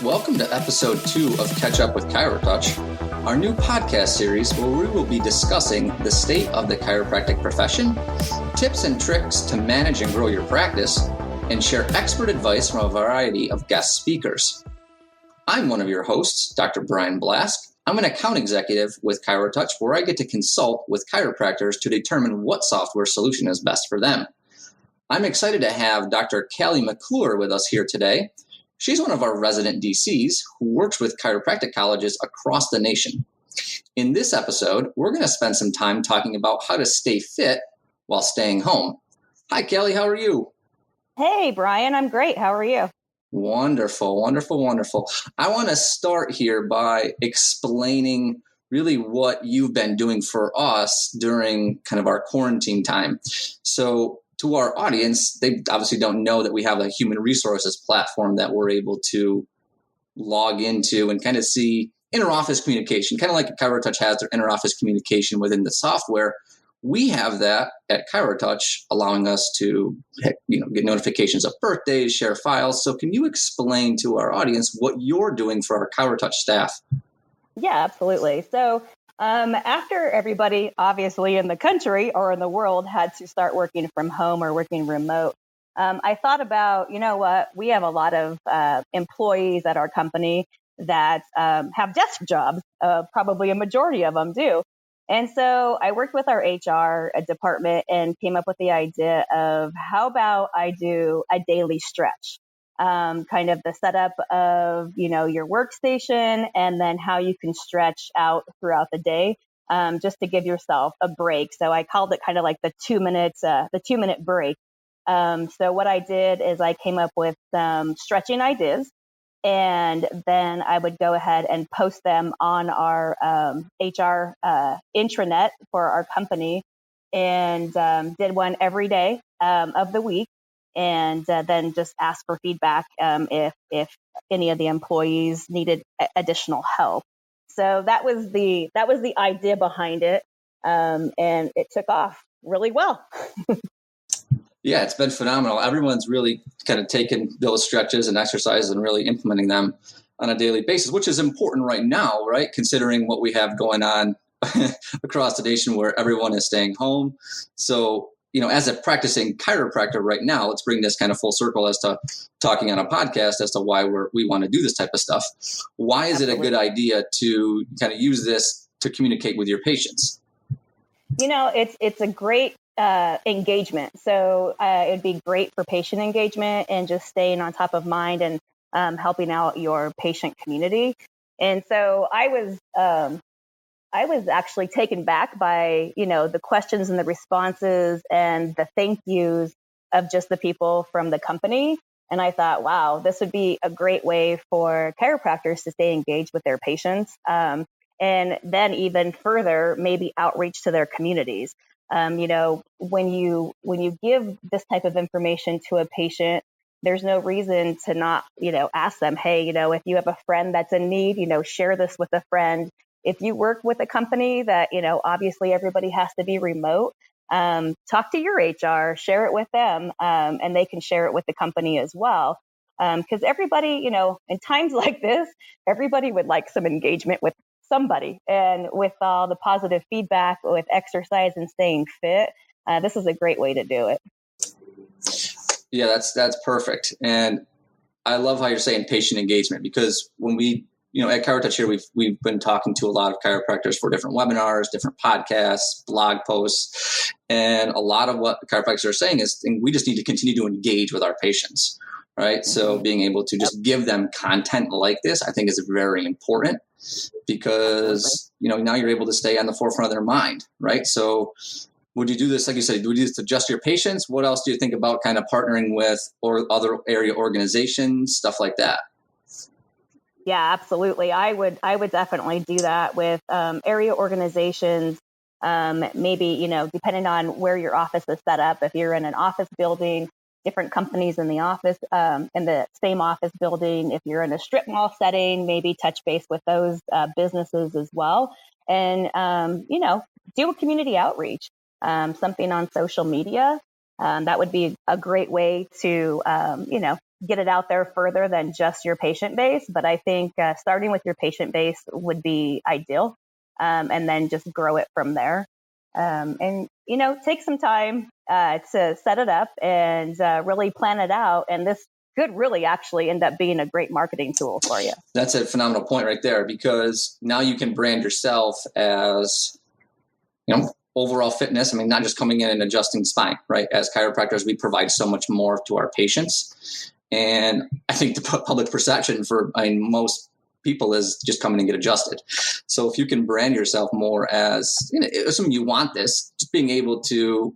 Welcome to episode 2 of Catch Up with ChiroTouch, our new podcast series where we will be discussing the state of the chiropractic profession, tips and tricks to manage and grow your practice, and share expert advice from a variety of guest speakers. I'm one of your hosts, Dr. Brian Blask. I'm an account executive with ChiroTouch where I get to consult with chiropractors to determine what software solution is best for them. I'm excited to have Dr. Calee McClure with us here today. She's one of our resident DCs who works with chiropractic colleges across the nation. In this episode, we're going to spend some time talking about how to stay fit while staying home. Hi, Calee. How are you? Hey, Brian. I'm great. How are you? Wonderful, wonderful, wonderful. I want to start here by explaining really what you've been doing for us during kind of our quarantine time. So to our audience, they obviously don't know that we have a human resources platform that we're able to log into and kind of see inter-office communication, kind of like ChiroTouch has their inter-office communication within the software. We have that at ChiroTouch, allowing us to get notifications of birthdays, share files. So can you explain to our audience what you're doing for our ChiroTouch staff? Yeah, absolutely. So after everybody, obviously in the country or in the world, had to start working from home or working remote, I thought about, you know what, we have a lot of employees at our company that have desk jobs. Probably a majority of them do. And so I worked with our HR department and came up with the idea of how about I do a daily stretch, kind of the setup of, your workstation and then how you can stretch out throughout the day, just to give yourself a break. So I called it kind of like the 2-minute break. So what I did is I came up with some stretching ideas. And then I would go ahead and post them on our HR intranet for our company, and did one every day of the week, and then just ask for feedback if any of the employees needed additional help. So that was the idea behind it, and it took off really well. Yeah, it's been phenomenal. Everyone's really kind of taken those stretches and exercises and really implementing them on a daily basis, which is important right now, right? Considering what we have going on across the nation where everyone is staying home. So, as a practicing chiropractor right now, let's bring this kind of full circle as to talking on a podcast as to why we want to do this type of stuff. Why is it a good idea to kind of use this to communicate with your patients? It's a great engagement. So it'd be great for patient engagement and just staying on top of mind and helping out your patient community. And so I was actually taken back by, the questions and the responses and the thank yous of just the people from the company. And I thought, wow, this would be a great way for chiropractors to stay engaged with their patients. And then even further, maybe outreach to their communities. When you give this type of information to a patient, there's no reason to not, ask them, hey, if you have a friend that's in need, share this with a friend. If you work with a company that, obviously everybody has to be remote, talk to your HR, share it with them, and they can share it with the company as well. Because everybody, in times like this, everybody would like some engagement with somebody. And with all the positive feedback with exercise and staying fit, this is a great way to do it. Yeah, that's perfect. And I love how you're saying patient engagement, because when we, at ChiroTouch here, we've been talking to a lot of chiropractors for different webinars, different podcasts, blog posts. And a lot of what chiropractors are saying is we just need to continue to engage with our patients, right? Mm-hmm. So being able to just give them content like this, I think is very important, because, now you're able to stay on the forefront of their mind, right? So would you do this, like you said, would you do this to just your patients? What else do you think about kind of partnering with or other area organizations, stuff like that? Yeah, absolutely. I would definitely do that with area organizations. Maybe, depending on where your office is set up, if you're in an office building, different companies in the office, in the same office building. If you're in a strip mall setting, maybe touch base with those businesses as well. And, do a community outreach, something on social media. That would be a great way to, get it out there further than just your patient base. But I think starting with your patient base would be ideal, and then just grow it from there. And, take some time to set it up and really plan it out. And this could really actually end up being a great marketing tool for you. That's a phenomenal point right there, because now you can brand yourself as, overall fitness. I mean, not just coming in and adjusting spine, right? As chiropractors, we provide so much more to our patients. And I think the public perception for most people is just come in and get adjusted. So if you can brand yourself more as, assuming you want this, just being able to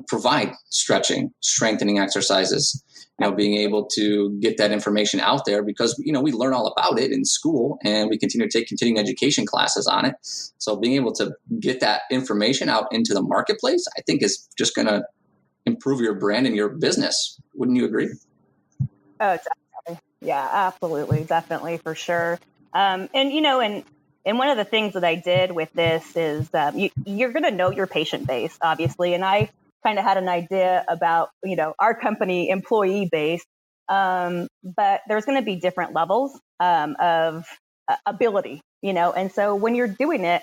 provide stretching, strengthening exercises, being able to get that information out there, because, we learn all about it in school and we continue to take continuing education classes on it. So being able to get that information out into the marketplace, I think is just going to improve your brand and your business. Wouldn't you agree? Oh, definitely. Yeah, absolutely. Definitely, for sure. And one of the things that I did with this is you're going to know your patient base, obviously. And I kind of had an idea about, our company employee base. But there's going to be different levels of ability, and so when you're doing it,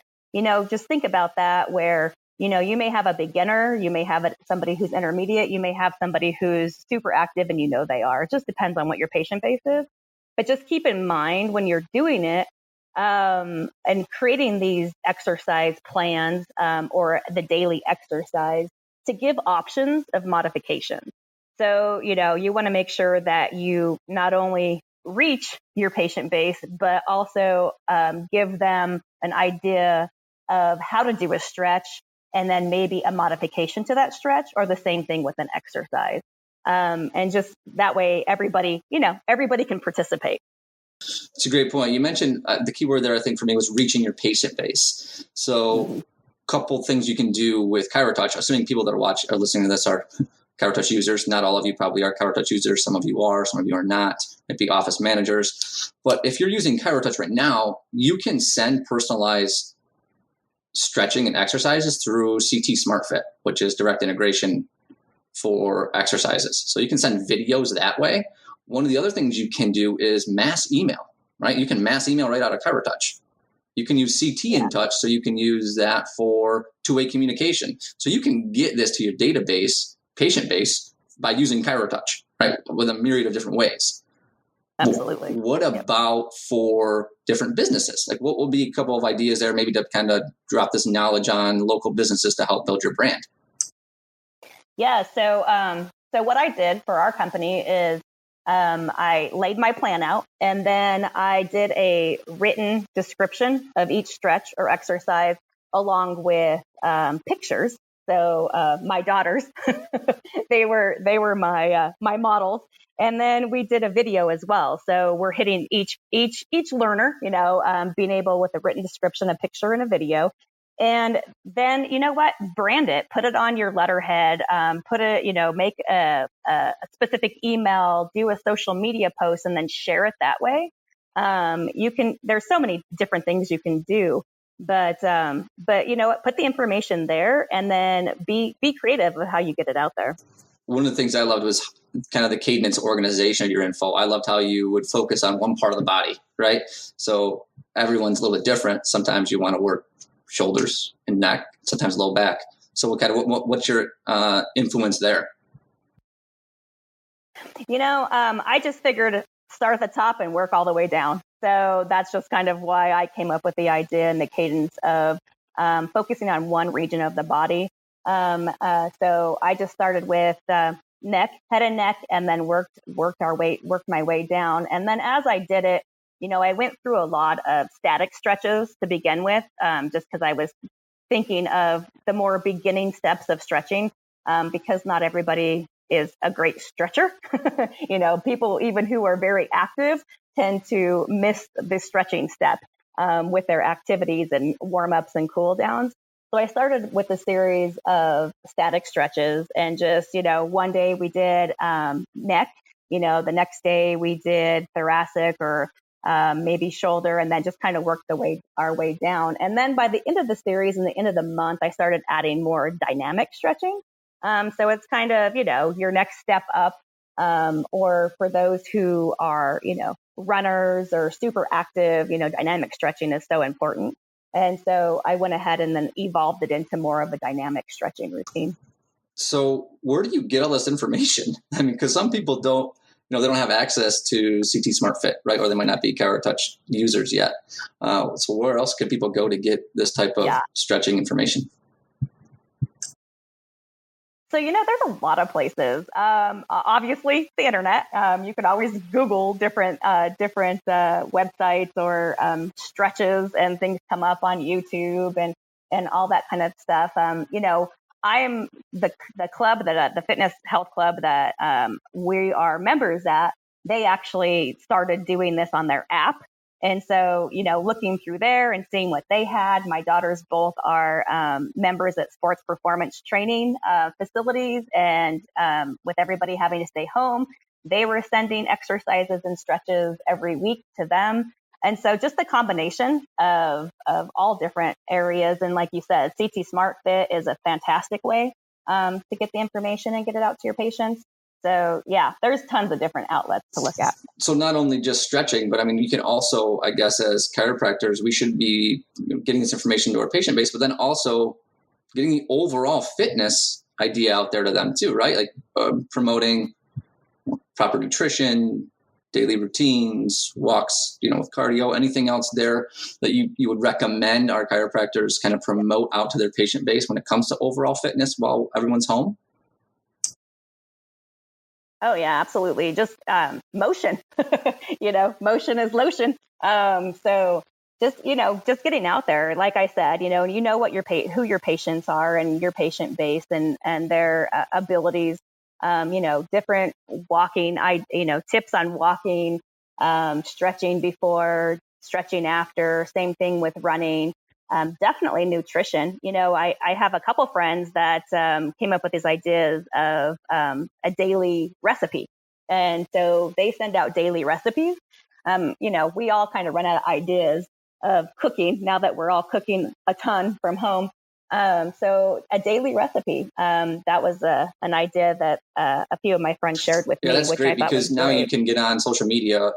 just think about that, where, you may have a beginner, you may have somebody who's intermediate, you may have somebody who's super active and they are. It just depends on what your patient base is. But just keep in mind when you're doing it, and creating these exercise plans or the daily exercise, to give options of modification. So, you want to make sure that you not only reach your patient base, but also give them an idea of how to do a stretch, and then maybe a modification to that stretch, or the same thing with an exercise. And just that way, everybody can participate. It's a great point. You mentioned the key word there, I think, for me, was reaching your patient base. So couple things you can do with ChiroTouch, assuming people that are listening to this are ChiroTouch users. Not all of you probably are ChiroTouch users. Some of you are, some of you are not. Maybe office managers. But if you're using ChiroTouch right now, you can send personalized stretching and exercises through CT SmartFit, which is direct integration for exercises. So you can send videos that way. One of the other things you can do is mass email, right? You can mass email right out of ChiroTouch. You can use CT in touch, so you can use that for two-way communication. So you can get this to your database, patient base, by using ChiroTouch, right? With a myriad of different ways. Absolutely. What about for different businesses? Like, what will be a couple of ideas there, maybe to kind of drop this knowledge on local businesses to help build your brand? Yeah. So what I did for our company is I laid my plan out, and then I did a written description of each stretch or exercise along with pictures. So my daughters, they were my models, and then we did a video as well. So we're hitting each learner, being able, with a written description, a picture, and a video. And then, brand it, put it on your letterhead, make a specific email, do a social media post, and then share it that way. There's so many different things you can do, but put the information there, and then be creative with how you get it out there. One of the things I loved was kind of the cadence organization of your info. I loved how you would focus on one part of the body, right? So everyone's a little bit different. Sometimes you want to work shoulders and neck, sometimes low back. So what's your influence there? I just figured start at the top and work all the way down. So that's just kind of why I came up with the idea and the cadence of focusing on one region of the body. So I just started with head and neck, and then worked my way down. And then as I did it, I went through a lot of static stretches to begin with, just because I was thinking of the more beginning steps of stretching, because not everybody is a great stretcher. People even who are very active tend to miss the stretching step with their activities and warm-ups and cool downs. So I started with a series of static stretches, and just, one day we did neck, the next day we did thoracic or maybe shoulder, and then just kind of worked our way down. And then by the end of the series and the end of the month, I started adding more dynamic stretching. So it's kind of, your next step up or for those who are, runners or super active, dynamic stretching is so important. And so I went ahead and then evolved it into more of a dynamic stretching routine. So where do you get all this information? I mean, because some people don't, they don't have access to CT Smart Fit, right? Or they might not be ChiroTouch users yet. So where else could people go to get this type of stretching information? So, there's a lot of places. Obviously, the internet. You could always Google different websites or stretches, and things come up on YouTube and all that kind of stuff. I am the club the fitness health club that we are members at. They actually started doing this on their app. And so, looking through there and seeing what they had, my daughters both are members at sports performance training facilities. And with everybody having to stay home, they were sending exercises and stretches every week to them. And so just the combination of all different areas. And like you said, CT Smart Fit is a fantastic way to get the information and get it out to your patients. So yeah, there's tons of different outlets to look at. So not only just stretching, but I mean, you can also, I guess, as chiropractors, we should be getting this information to our patient base, but then also getting the overall fitness idea out there to them too, right? Like promoting proper nutrition, daily routines, walks, with cardio, anything else there that you would recommend our chiropractors kind of promote out to their patient base when it comes to overall fitness while everyone's home? Oh yeah, absolutely. Just motion, motion is lotion. So just getting out there, like I said, what who your patients are and your patient base and their abilities, different walking, tips on walking, stretching before, stretching after, same thing with running. Definitely nutrition. I have a couple friends that came up with these ideas of a daily recipe. And so they send out daily recipes. We all kind of run out of ideas of cooking now that we're all cooking a ton from home. So a daily recipe, that was an idea that a few of my friends shared with me. Yeah, that's great because now you can get on social media.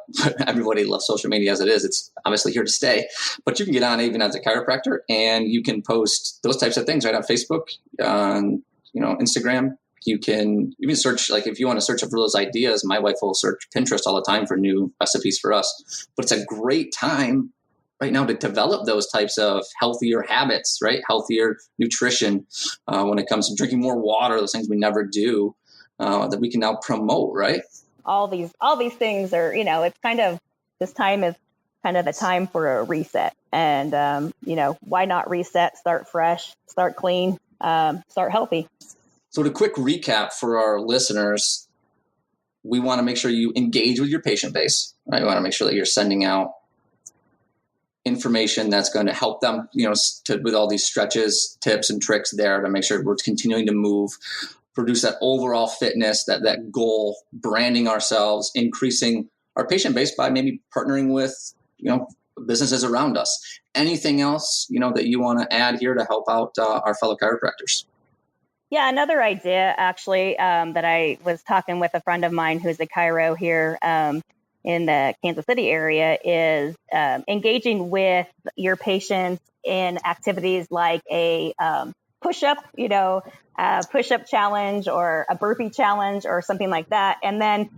Everybody loves social media as it is. It's obviously here to stay, but you can get on even as a chiropractor and you can post those types of things right on Facebook, on Instagram. You can even search, like if you want to search for those ideas, my wife will search Pinterest all the time for new recipes for us. But it's a great time right now to develop those types of healthier habits, right? Healthier nutrition when it comes to drinking more water, those things we never do that we can now promote, right? All these things are, it's kind of, this time is kind of a time for a reset. And, why not reset, start fresh, start clean, start healthy. So to quick recap for our listeners, we want to make sure you engage with your patient base, right? We want to make sure that you're sending out information that's going to help them, with all these stretches, tips, and tricks there to make sure we're continuing to move, produce that overall fitness, that goal, branding ourselves, increasing our patient base by maybe partnering with, businesses around us. Anything else, that you want to add here to help out our fellow chiropractors? Yeah, another idea actually that I was talking with a friend of mine who's a chiro here in the Kansas City area is engaging with your patients in activities like a push-up, push-up challenge or a burpee challenge or something like that. And then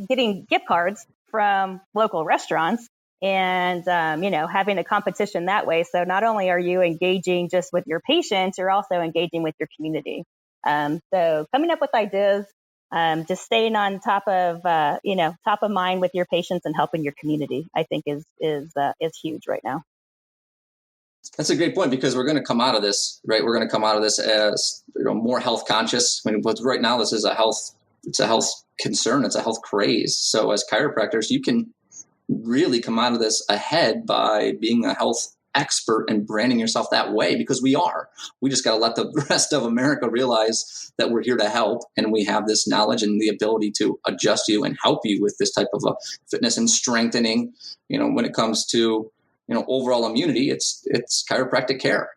getting gift cards from local restaurants and, having a competition that way. So not only are you engaging just with your patients, you're also engaging with your community. So coming up with ideas, just staying on top of, top of mind with your patients and helping your community, I think is huge right now. That's a great point because we're going to come out of this, right? We're going to come out of this as, more health conscious. I mean, but right now this is it's a health concern. It's a health craze. So as chiropractors, you can really come out of this ahead by being a health expert and branding yourself that way because we are. We just got to let the rest of America realize that we're here to help and we have this knowledge and the ability to adjust you and help you with this type of fitness and strengthening. When it comes to overall immunity, it's chiropractic care.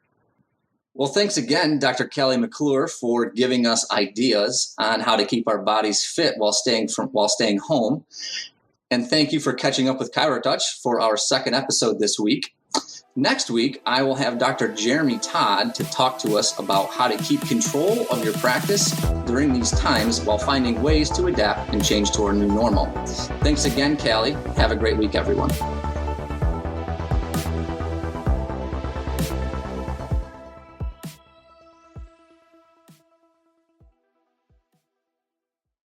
Well, thanks again, Dr. Calee McClure, for giving us ideas on how to keep our bodies fit while staying home. And thank you for catching up with ChiroTouch for our second episode this week. Next week, I will have Dr. Jeremy Todd to talk to us about how to keep control of your practice during these times while finding ways to adapt and change to our new normal. Thanks again, Calee. Have a great week, everyone.